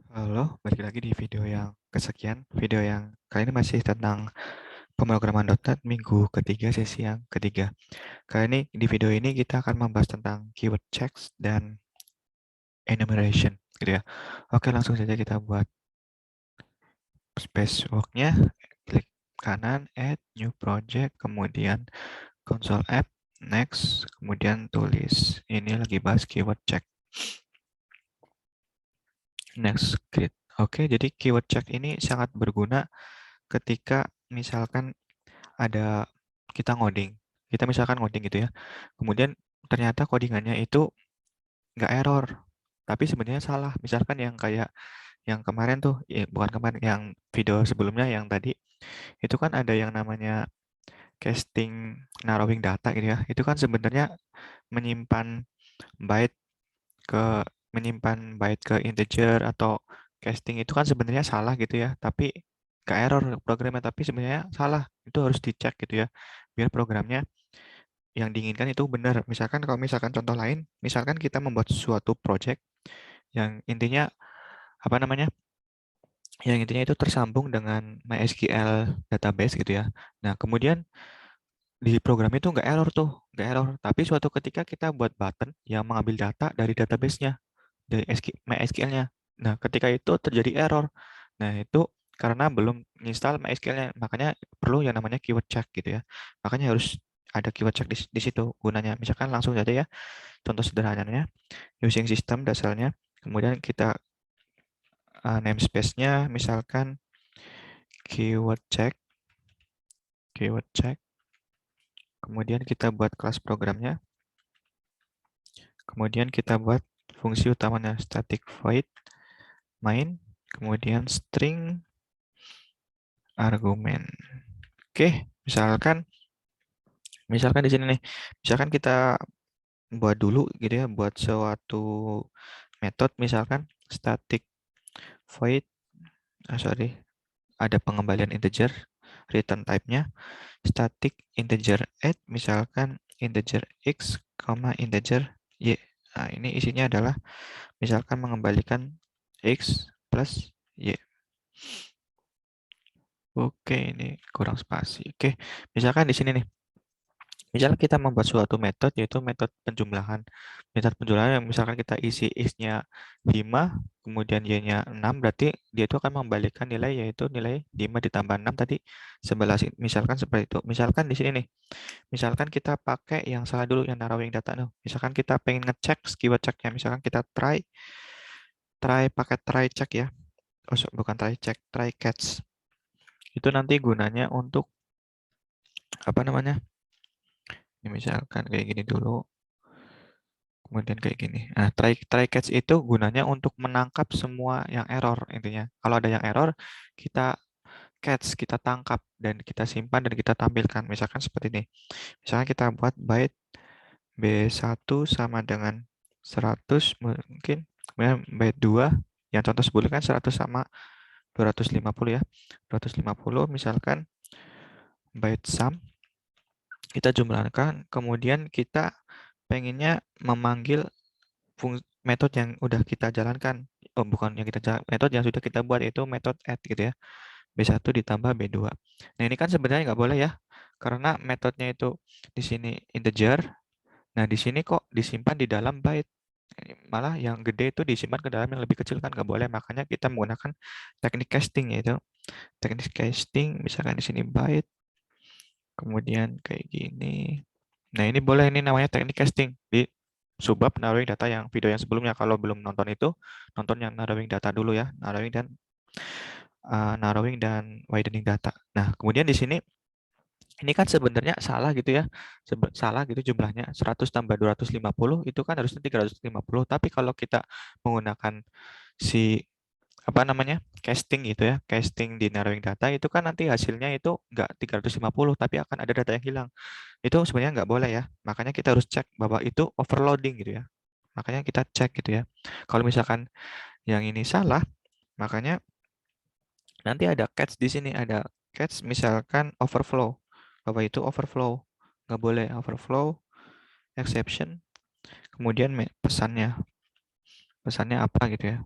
Halo, balik lagi di video yang kesekian. Video yang kali ini masih tentang pemrograman .NET minggu ketiga, sesi yang ketiga. Kali ini di video ini kita akan membahas tentang keyword checks dan enumeration, gitu ya. Oke, langsung saja kita buat spacewalk-nya. Klik kanan, add new project, kemudian console app, next, kemudian tulis. Ini lagi bahas keyword check. Next, grid. Oke, jadi keyword check ini sangat berguna ketika misalkan ada kita ngoding. Kita misalkan ngoding gitu ya. Kemudian ternyata codingannya itu nggak error. Tapi sebenarnya salah. Misalkan yang kayak yang kemarin tuh, bukan kemarin, yang video sebelumnya yang tadi, itu kan ada yang namanya casting narrowing data gitu ya. Itu kan sebenarnya menyimpan byte ke byte ke integer atau casting itu kan sebenarnya salah gitu ya. Tapi nggak error programnya, tapi sebenarnya salah. Itu harus dicek gitu ya. Biar programnya yang diinginkan itu benar. Misalkan kalau misalkan contoh lain, misalkan kita membuat suatu project yang intinya apa namanya? Yang intinya itu tersambung dengan MySQL database gitu ya. Nah, kemudian di program itu nggak error tuh, nggak error. Tapi suatu ketika kita buat button yang mengambil data dari database-nya, dari MySQL-nya. Nah, ketika itu terjadi error. Nah, itu karena belum install MySQL-nya, makanya perlu yang namanya keyword check gitu ya. Makanya harus ada keyword check di situ gunanya. Misalkan langsung saja ya, contoh sederhananya, using system dasarnya, kemudian kita namespace-nya misalkan keyword check, kemudian kita buat kelas programnya, kemudian kita buat fungsi utamanya static void main, kemudian string argumen. Oke, misalkan di sini nih, misalkan kita buat dulu gitu ya, buat suatu metode misalkan static void, ada pengembalian integer, return type-nya static integer add, misalkan integer x, integer y. Nah, ini isinya adalah misalkan mengembalikan x plus y. Oke, ini kurang spasi. Oke, misalkan di sini nih. Misalnya kita membuat suatu metode, yaitu metode penjumlahan. Metode penjumlahan yang misalkan kita isi x-nya 5, kemudian y-nya 6, berarti dia itu akan membalikan nilai, yaitu nilai 5 ditambah 6 tadi 11. Misalkan seperti itu. Misalkan di sini nih, misalkan kita pakai yang salah dulu, yang narrowing data. Misalkan kita pengen ngecek keyword check-nya. Misalkan kita pakai try check ya. Oh, bukan try check, try catch. Itu nanti gunanya untuk, apa namanya, ini misalkan kayak gini dulu. Kemudian kayak gini. Nah, try catch itu gunanya untuk menangkap semua yang error intinya. Kalau ada yang error, kita catch, kita tangkap dan kita simpan dan kita tampilkan. Misalkan seperti ini. Misalkan kita buat byte B1 sama dengan 100 mungkin. Kemudian byte 2 yang contoh sebelumnya kan 100 sama 250 ya. 250 misalkan byte sum kita jumlahkan, kemudian kita pengennya memanggil metode yang udah kita jalankan. Oh, bukan yang kita jalan, metode yang sudah kita buat itu metode add gitu ya. B1 ditambah B2. Nah, ini kan sebenarnya nggak boleh ya. Karena metodenya itu di sini integer. Nah, di sini kok disimpan di dalam byte. Malah yang gede itu disimpan ke dalam yang lebih kecil kan nggak boleh. Makanya kita menggunakan teknik casting yaitu teknik casting misalkan di sini byte, kemudian kayak gini. Nah, ini boleh, ini namanya teknik casting di subbab narrowing data yang video yang sebelumnya. Kalau belum nonton itu, nonton yang narrowing data dulu ya, narrowing dan widening data. Nah, kemudian di sini ini kan sebenarnya salah gitu ya. Salah gitu jumlahnya 100 tambah 250 itu kan harusnya 350. Tapi kalau kita menggunakan si apa namanya casting gitu ya, casting di narrowing data itu kan nanti hasilnya itu nggak 350 tapi akan ada data yang hilang. Itu sebenarnya nggak boleh ya. Makanya kita harus cek bahwa itu overloading gitu ya. Makanya kita cek gitu ya. Kalau misalkan yang ini salah, makanya nanti ada catch di sini, ada catch misalkan overflow. Bahwa itu overflow. Nggak boleh overflow, exception, kemudian pesannya. Pesannya apa gitu ya.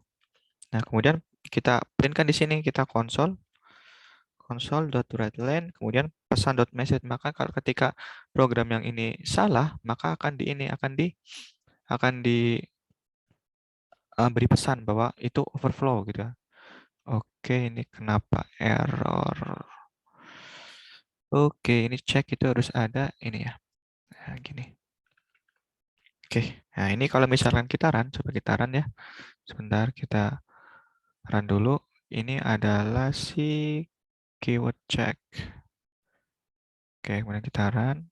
Nah, kemudian kita printkan di sini, kita console.writeLine, kemudian pesan.message. Maka kalau ketika program yang ini salah, maka akan di ini akan diberi pesan bahwa itu overflow gitu ya. Oke, ini kenapa error? Oke, ini cek itu harus ada ini ya. Nah, gini. Oke, nah ini kalau misalkan kita run, coba kita run ya. Sebentar, kita run dulu. Ini adalah si keyword check. Oke, kemudian kita run.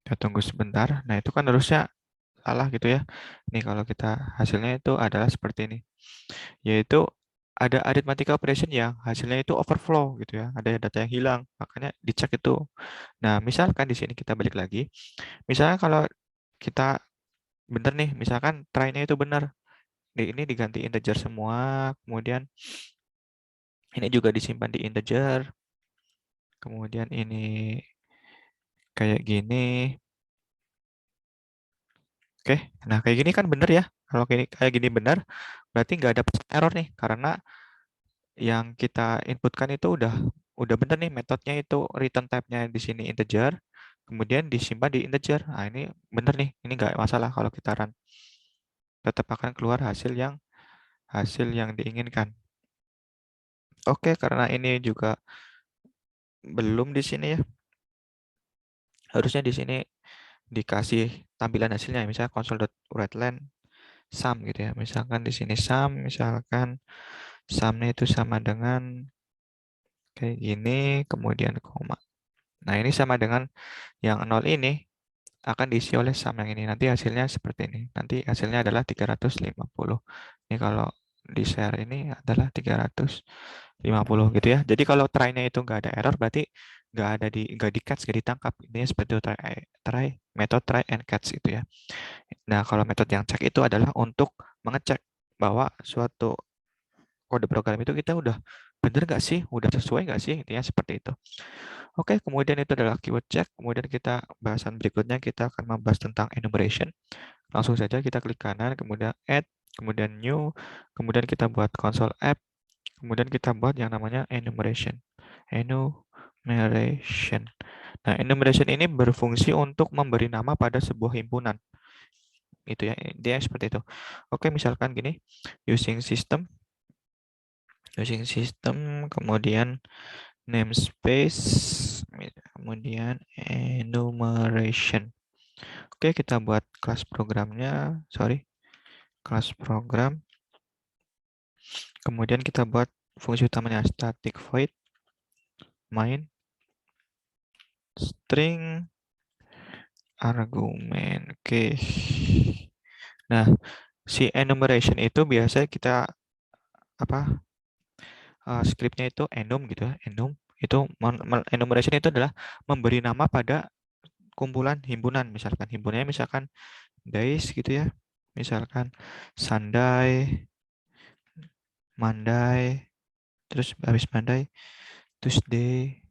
Kita tunggu sebentar. Nah, itu kan harusnya salah gitu ya. Ini kalau kita hasilnya itu adalah seperti ini. Yaitu ada arithmetic operation yang hasilnya itu overflow gitu ya. Ada data yang hilang, makanya dicek itu. Nah, misalkan di sini kita balik lagi. Misalnya kalau kita benar nih, misalkan try-nya itu benar. Ini diganti integer semua, kemudian ini juga disimpan di integer. Kemudian ini kayak gini. Oke, nah kayak gini kan benar ya. Kalau kayak gini benar, berarti nggak ada error nih, karena yang kita inputkan itu udah benar nih, metodenya itu return type-nya di sini integer, kemudian disimpan di integer. Nah, ini benar nih, ini nggak masalah kalau kita run. Tetap akan keluar hasil yang diinginkan. Oke, karena ini juga belum di sini ya. Harusnya di sini dikasih tampilan hasilnya, misalnya console.writeLine sum gitu ya. Misalkan di sini sum, misalkan sumnya itu sama dengan kayak gini, kemudian koma. Nah, ini sama dengan yang 0 ini akan diisi oleh sum yang ini. Nanti hasilnya seperti ini. Nanti hasilnya adalah 350. Ini kalau di share ini adalah 350 gitu ya. Jadi kalau try-nya itu nggak ada error, berarti nggak di catch, nggak ditangkap. Ini seperti itu metode try and catch itu ya. Nah, kalau metode yang check itu adalah untuk mengecek bahwa suatu kode program itu kita udah bener nggak sih, udah sesuai nggak sih, intinya seperti itu. Oke, kemudian itu adalah keyword check. Kemudian kita bahasan berikutnya kita akan membahas tentang enumeration. Langsung saja kita klik kanan, kemudian add, kemudian new, kemudian kita buat console app, kemudian kita buat yang namanya enumeration. Enumeration. Nah, enumeration ini berfungsi untuk memberi nama pada sebuah himpunan. Itu ya, dia seperti itu. Oke, misalkan gini, using system, kemudian namespace, kemudian enumeration. Oke, kita buat kelas programnya, kelas program. Kemudian kita buat fungsi utamanya static void main string argumen. Oke. Nah, si enumeration itu biasanya kita apa? Scriptnya itu enum gitu ya, enum. Itu enumeration itu adalah memberi nama pada kumpulan himpunan, misalkan himpunannya misalkan days gitu ya. Misalkan Sunday, Monday, terus habis Monday, Tuesday,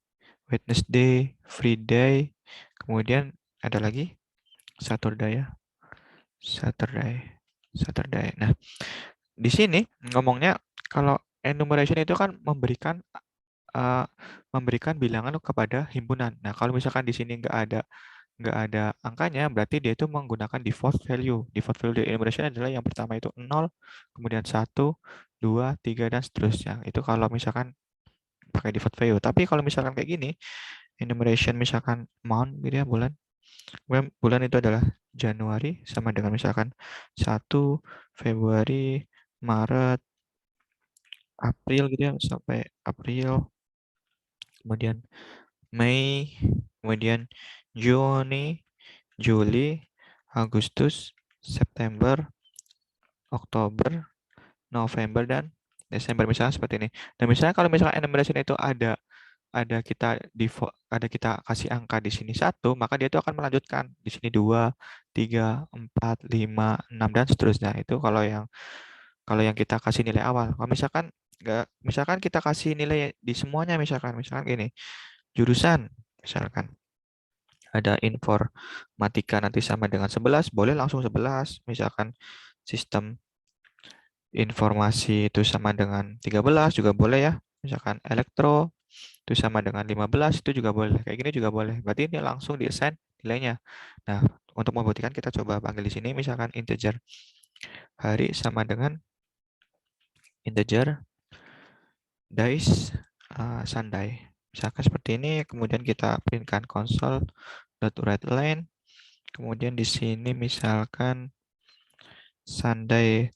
Wednesday, Friday, kemudian ada lagi Saturday ya, Saturday. Nah, di sini ngomongnya kalau enumeration itu kan uh, memberikan bilangan kepada himpunan. Nah, kalau misalkan di sini nggak ada angkanya, berarti dia itu menggunakan default value. Default value di enumeration adalah yang pertama itu 0, kemudian 1, 2, 3, dan seterusnya. Itu kalau misalkan pakai default value. Tapi kalau misalkan kayak gini, enumeration misalkan month gitu ya, bulan. Bulan itu adalah Januari sama dengan misalkan 1, Februari, Maret, April gitu ya, sampai April, kemudian Mei, kemudian Juni, Juli, Agustus, September, Oktober, November, dan Desember, misalnya seperti ini. Dan misalnya kalau misalkan enumeration itu ada kita kasih angka di sini 1, maka dia itu akan melanjutkan di sini 2, 3, 4, 5, 6, dan seterusnya. Itu kalau yang kita kasih nilai awal. Kalau misalkan kita kasih nilai di semuanya, misalkan gini, jurusan misalkan ada informatika nanti sama dengan 11, boleh langsung 11. Misalkan sistem informasi itu sama dengan 13 juga boleh ya. Misalkan elektro itu sama dengan 15 itu juga boleh. Kayak gini juga boleh. Berarti ini langsung di-assign nilainya. Nah, untuk membuktikan kita coba panggil di sini misalkan integer hari sama dengan integer days Sunday. Misalkan seperti ini, kemudian kita printkan console.writeLine. Kemudian di sini misalkan Sunday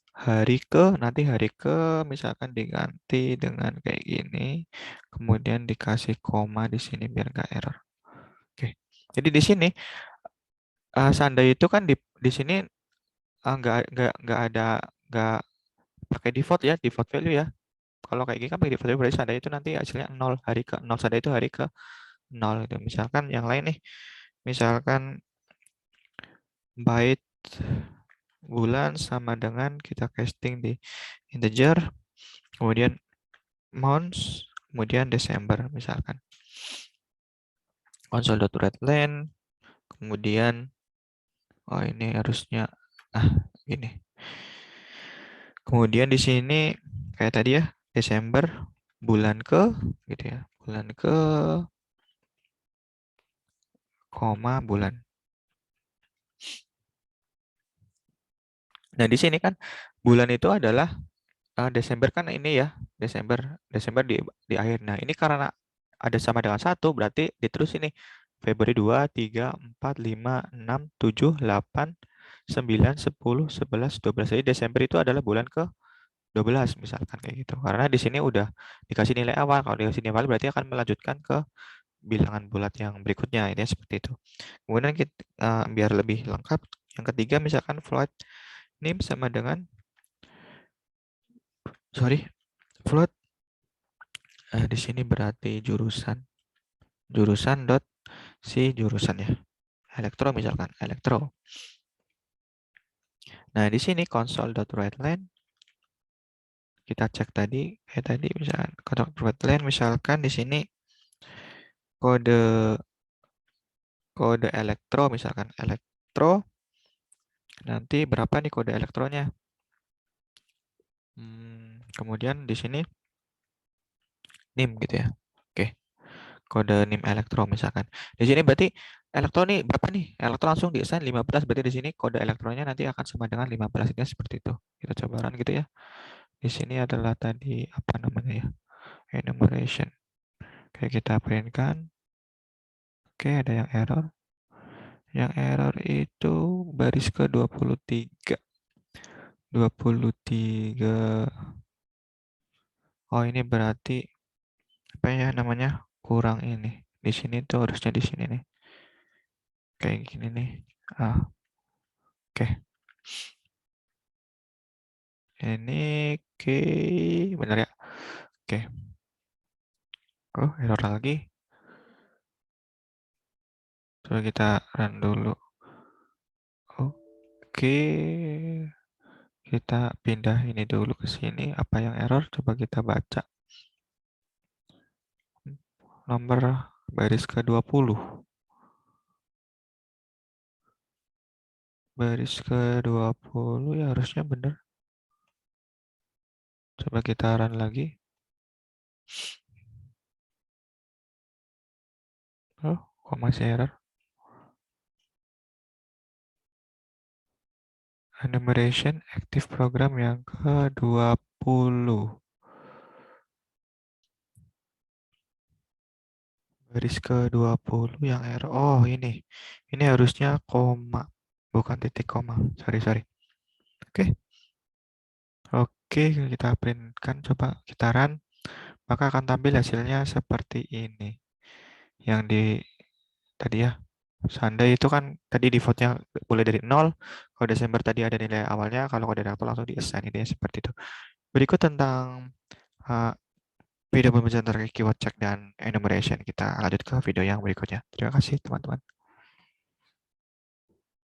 nanti hari ke misalkan diganti dengan kayak gini. Kemudian dikasih koma di sini biar nggak error. Oke. Jadi di sini Sunday itu kan di sini nggak ada nggak pakai default ya, default value ya. Kalau kayak gini kan pakai default value berarti Sunday itu nanti hasilnya 0 hari ke 0 Sunday itu hari ke 0 itu. Misalkan yang lain nih. Misalkan byte bulan sama dengan kita casting di integer, kemudian months, kemudian Desember misalkan. Console.writeLine, kemudian ini harusnya gini. Kemudian di sini kayak tadi ya, Desember bulan ke gitu ya. Bulan ke koma bulan. Nah, di sini kan bulan itu adalah Desember kan ini ya, Desember di akhir. Nah, ini karena ada sama dengan 1 berarti diterus ini Februari 2, 3, 4, 5, 6, 7, 8, 9, 10, 11, 12. Jadi Desember itu adalah bulan ke 12 misalkan kayak gitu. Karena di sini udah dikasih nilai awal. Kalau dikasih nilai awal berarti akan melanjutkan ke bilangan bulat yang berikutnya. Ini seperti itu. Kemudian kita, biar lebih lengkap, yang ketiga misalkan float name sama dengan float di sini berarti jurusan dot si jurusan ya. Elektro misalkan, elektro. Nah, di sini console.writeLine kita cek tadi kayak tadi misalkan console.writeLine misalkan di sini kode elektro misalkan elektro nanti berapa nih kode elektronya. Kemudian di sini NIM gitu ya. Oke, kode NIM elektro misalkan. Di sini berarti elektro nih berapa nih? Elektro langsung di-assign 15 berarti di sini kode elektronya nanti akan sama dengan 15 ini seperti itu. Kita coba run gitu ya. Di sini adalah tadi apa namanya ya? Enumeration. Oke, kita printkan. Oke, ada yang error. Yang error itu baris ke 23. 23. Oh, ini berarti apa ya namanya? Kurang ini. Di sini tuh harusnya di sini nih. Kayak gini nih. Oke. Ini oke, benar ya? Oke. Oh, error lagi. Coba kita run dulu. Oke. Kita pindah ini dulu ke sini. Apa yang error? Coba kita baca. Nomor baris ke-20. Baris ke-20 ya harusnya benar. Coba kita run lagi. Oh, kok masih error? Enumeration active program yang ke-20. Baris ke-20 yang error. Oh, ini. Ini harusnya koma. Bukan titik koma. Sorry. Oke. Oke, kita printkan. Coba kita run. Maka akan tampil hasilnya seperti ini. Yang di tadi ya. Sunday itu kan tadi defaultnya boleh dari 0. Kalau Desember tadi ada nilai awalnya. Kalau kode reaktor langsung di-assign. Ini seperti itu. Berikut tentang uh, video pembicaraan terkait keyword check dan enumeration. Kita lanjut ke video yang berikutnya. Terima kasih teman-teman.